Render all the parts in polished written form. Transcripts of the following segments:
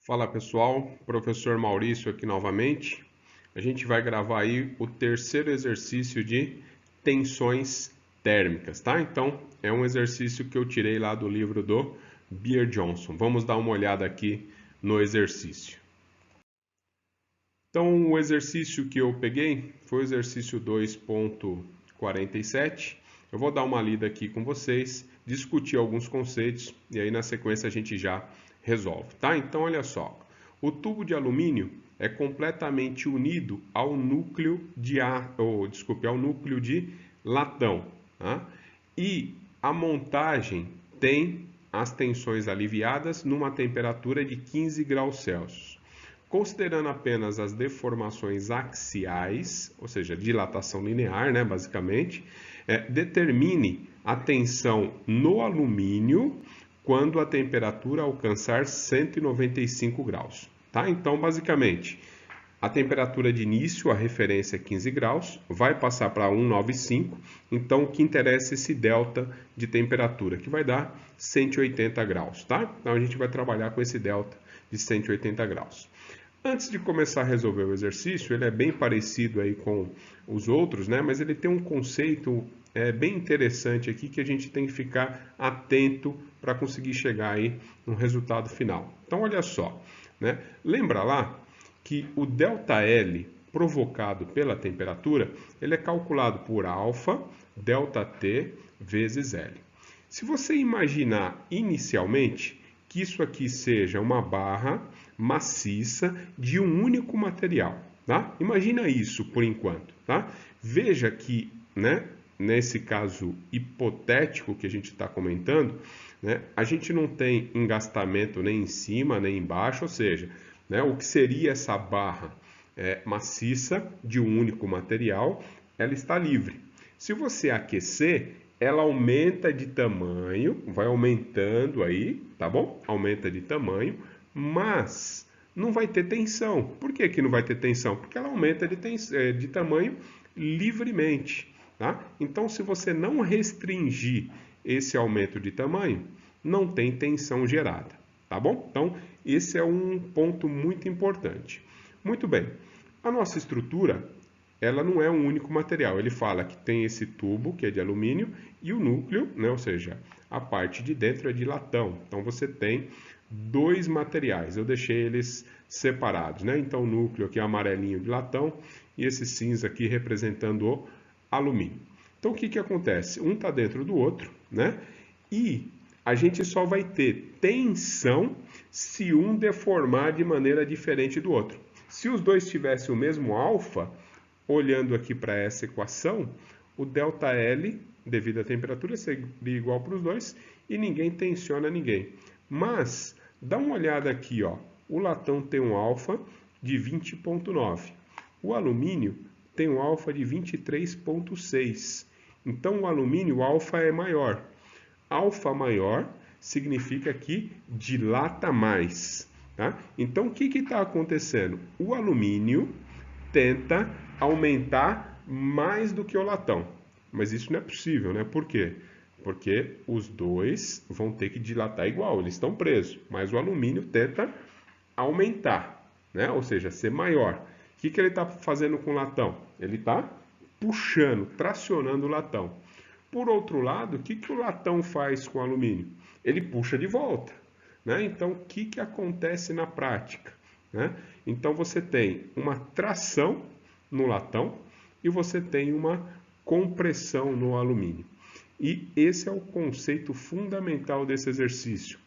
Fala pessoal, professor Maurício aqui novamente. A gente vai gravar aí o terceiro exercício de tensões térmicas, tá? Então, é um exercício que eu tirei lá do livro do Beer Johnson. Vamos dar uma olhada aqui no exercício. Então, o exercício que eu peguei foi o exercício 2.47. Eu vou dar uma lida aqui com vocês, discutir alguns conceitos e aí na sequência a gente já resolve, tá? Então, olha só. O tubo de alumínio é completamente unido ao núcleo de ao núcleo de latão, tá? E a montagem tem as tensões aliviadas numa temperatura de 15 graus Celsius. Considerando apenas as deformações axiais, ou seja, dilatação linear, né, basicamente, determine a tensão no alumínio quando a temperatura alcançar 195 graus. Tá? Então, basicamente, a temperatura de início, a referência é 15 graus, vai passar para 195, então o que interessa é esse delta de temperatura, que vai dar 180 graus. Tá? Então, a gente vai trabalhar com esse delta de 180 graus. Antes de começar a resolver o exercício, ele é bem parecido aí com os outros, né? Mas ele tem um conceito bem interessante aqui que a gente tem que ficar atento para conseguir chegar aí no resultado final. Então, olha só, né? Lembra lá que o ΔL provocado pela temperatura, ele é calculado por alfa ΔT vezes L. Se você imaginar inicialmente que isso aqui seja uma barra maciça de um único material, tá? Imagina isso por enquanto, tá? Veja que, né, nesse caso hipotético que a gente está comentando, né, a gente não tem engastamento nem em cima nem embaixo, ou seja, né, o que seria essa barra maciça de um único material, ela está livre. Se você aquecer, ela aumenta de tamanho, vai aumentando aí, tá bom? Aumenta de tamanho, mas não vai ter tensão. Por que que não vai ter tensão? Porque ela aumenta de tamanho livremente, tá? Então, se você não restringir esse aumento de tamanho, não tem tensão gerada, tá bom? Então, esse é um ponto muito importante. Muito bem, a nossa estrutura ela não é um único material. Ele fala que tem esse tubo, que é de alumínio, e o núcleo, né, ou seja, a parte de dentro é de latão. Então, você tem dois materiais. Eu deixei eles separados, né? Então, o núcleo aqui é amarelinho de latão e esse cinza aqui representando o alumínio. Então, o que que acontece? Um está dentro do outro, né? E a gente só vai ter tensão se um deformar de maneira diferente do outro. Se os dois tivessem o mesmo alfa, olhando aqui para essa equação, o ΔL, devido à temperatura, seria igual para os dois e ninguém tensiona ninguém. Mas, dá uma olhada aqui, ó. O latão tem um alfa de 20,9. O alumínio tem um alfa de 23,6. Então, o alumínio, o alfa é maior. Alfa maior significa que dilata mais. Tá? Então, o que está acontecendo? O alumínio tenta aumentar mais do que o latão. Mas isso não é possível, né? Por quê? Porque os dois vão ter que dilatar igual, eles estão presos. Mas o alumínio tenta aumentar, né? Ou seja, ser maior. O que ele está fazendo com o latão? Ele está puxando, tracionando o latão. Por outro lado, o que o latão faz com o alumínio? Ele puxa de volta. Né? Então, o que acontece na prática? Né? Então, você tem uma tração no latão e você tem uma compressão no alumínio. E esse é o conceito fundamental desse exercício.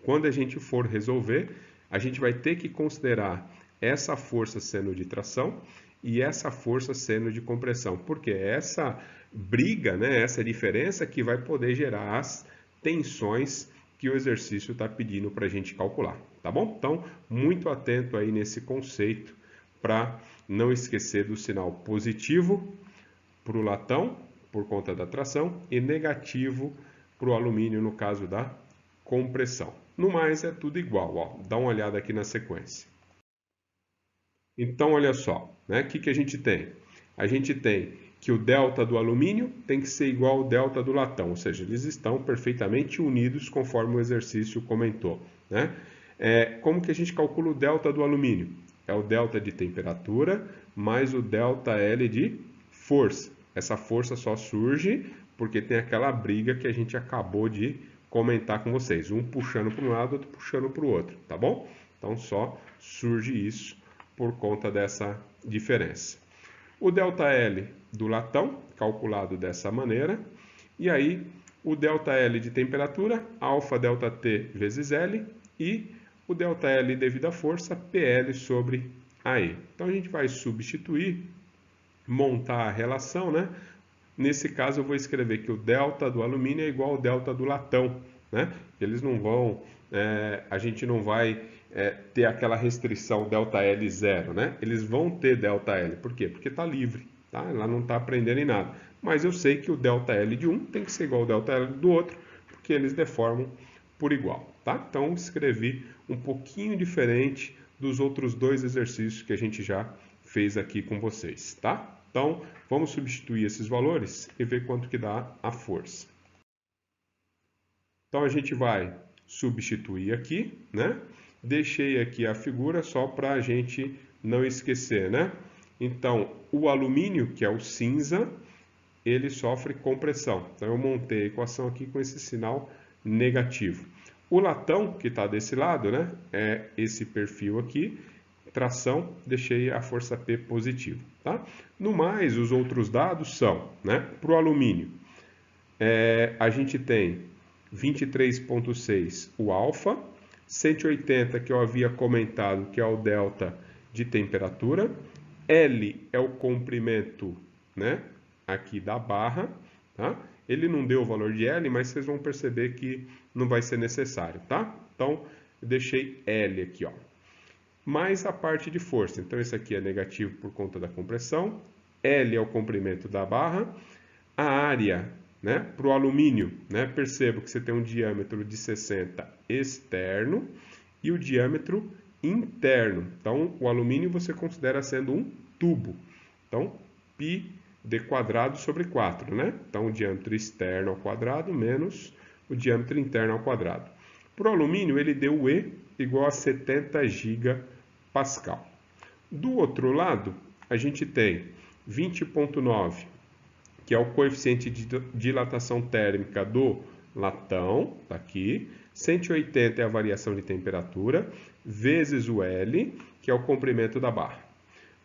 Quando a gente for resolver, a gente vai ter que considerar essa força sendo de tração e essa força sendo de compressão, porque é essa briga, né, essa diferença que vai poder gerar as tensões que o exercício está pedindo para a gente calcular, tá bom? Então, muito atento aí nesse conceito para não esquecer do sinal positivo para o latão, por conta da tração, e negativo para o alumínio, no caso da compressão. No mais, é tudo igual, ó. Dá uma olhada aqui na sequência. Então, olha só, né? O que a gente tem? A gente tem que o delta do alumínio tem que ser igual ao delta do latão, ou seja, eles estão perfeitamente unidos conforme o exercício comentou, né? Como que a gente calcula o delta do alumínio? É o delta de temperatura mais o delta L de força. Essa força só surge porque tem aquela briga que a gente acabou de comentar com vocês. Um puxando para um lado, outro puxando para o outro, tá bom? Então só surge isso por conta dessa diferença. O ΔL do latão, calculado dessa maneira, e aí o ΔL de temperatura, alfa ΔT vezes L, e o ΔL devido à força, PL sobre AE. Então a gente vai substituir, montar a relação, né? Nesse caso eu vou escrever que o delta do alumínio é igual ao delta do latão, né? Eles não vão, a gente não vai ter aquela restrição ΔL zero, né? Eles vão ter ΔL, por quê? Porque está livre, tá? Ela não está aprendendo em nada. Mas eu sei que o ΔL de um tem que ser igual ao ΔL do outro, porque eles deformam por igual, tá? Então escrevi um pouquinho diferente dos outros dois exercícios que a gente já fez aqui com vocês, tá? Então, vamos substituir esses valores e ver quanto que dá a força. Então, a gente vai substituir aqui, né? Deixei aqui a figura só para a gente não esquecer, né? Então, o alumínio, que é o cinza, ele sofre compressão. Então, eu montei a equação aqui com esse sinal negativo. O latão, que está desse lado, né? É esse perfil aqui. Tração, deixei a força P positiva, tá? No mais, os outros dados são, né? Para o alumínio, a gente tem 23,6 o alfa, 180 que eu havia comentado que é o delta de temperatura, L é o comprimento, né? Aqui da barra, tá? Ele não deu o valor de L, mas vocês vão perceber que não vai ser necessário, tá? Então, eu deixei L aqui, ó. Mais a parte de força. Então, esse aqui é negativo por conta da compressão. L é o comprimento da barra. A área, né, para o alumínio, né, percebo que você tem um diâmetro de 60 externo e o diâmetro interno. Então, o alumínio você considera sendo um tubo. Então, π d quadrado sobre 4, né? Então, o diâmetro externo ao quadrado menos o diâmetro interno ao quadrado. Para o alumínio, ele deu o E igual a 70 gigapascal. Do outro lado, a gente tem 20,9, que é o coeficiente de dilatação térmica do latão, tá aqui. 180 é a variação de temperatura, vezes o L, que é o comprimento da barra.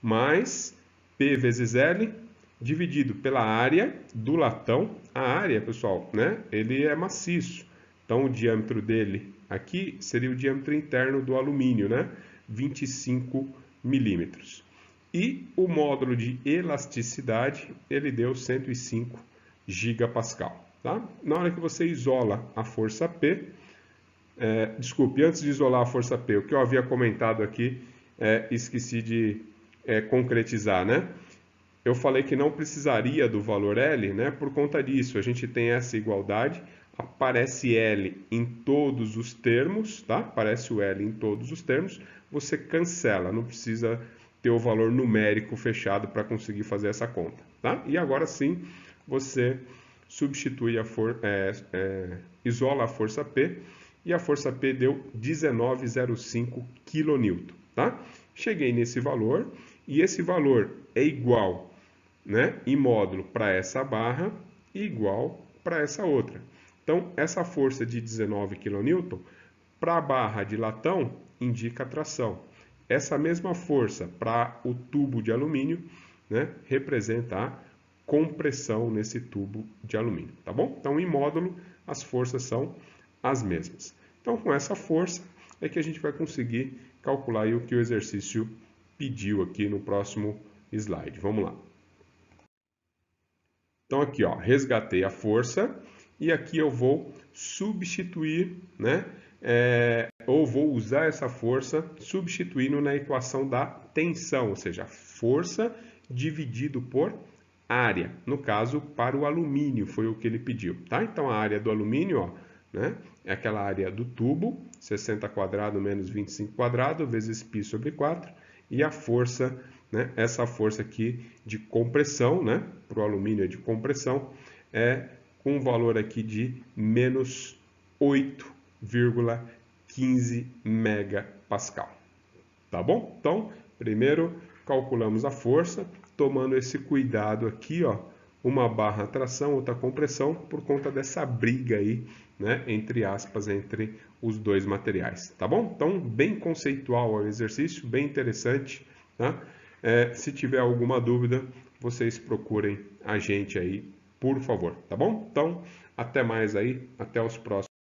Mais P vezes L, dividido pela área do latão. A área, pessoal, né, ele é maciço. Então, o diâmetro dele aqui seria o diâmetro interno do alumínio, né? 25 milímetros. E o módulo de elasticidade, ele deu 105 gigapascal, tá? Na hora que você isola a força P, desculpe, antes de isolar a força P, o que eu havia comentado aqui, esqueci de concretizar, né? Eu falei que não precisaria do valor L, né? Por conta disso, a gente tem essa igualdade, aparece L em todos os termos, tá? Aparece o L em todos os termos, você cancela, não precisa ter o valor numérico fechado para conseguir fazer essa conta, tá? E agora sim, você substitui isola a força P, e a força P deu 19,05 kN, tá? Cheguei nesse valor, e esse valor é igual, né, em módulo para essa barra e igual para essa outra. Então, essa força de 19 kN para a barra de latão indica tração. Essa mesma força para o tubo de alumínio, né, representa a compressão nesse tubo de alumínio, tá bom? Então, em módulo, as forças são as mesmas. Então, com essa força é que a gente vai conseguir calcular aí o que o exercício pediu aqui no próximo slide. Vamos lá. Então, aqui, ó, resgatei a força e aqui eu vou substituir, né? Ou vou usar essa força substituindo na equação da tensão, ou seja, força dividido por área. No caso, para o alumínio, foi o que ele pediu, tá? Então, a área do alumínio, ó, né, é aquela área do tubo, 60 quadrado menos 25 quadrado, vezes π sobre 4, e a força, né, essa força aqui de compressão, né, para o alumínio é de compressão, é com um valor aqui de menos 8,15 15 megapascal. Tá bom? Então, primeiro calculamos a força, tomando esse cuidado aqui, ó, uma barra tração, outra compressão, por conta dessa briga aí, né, entre aspas, entre os dois materiais, tá bom? Então, bem conceitual o exercício, bem interessante, tá? Se tiver alguma dúvida, vocês procurem a gente aí, por favor, tá bom? Então, até mais aí, até os próximos.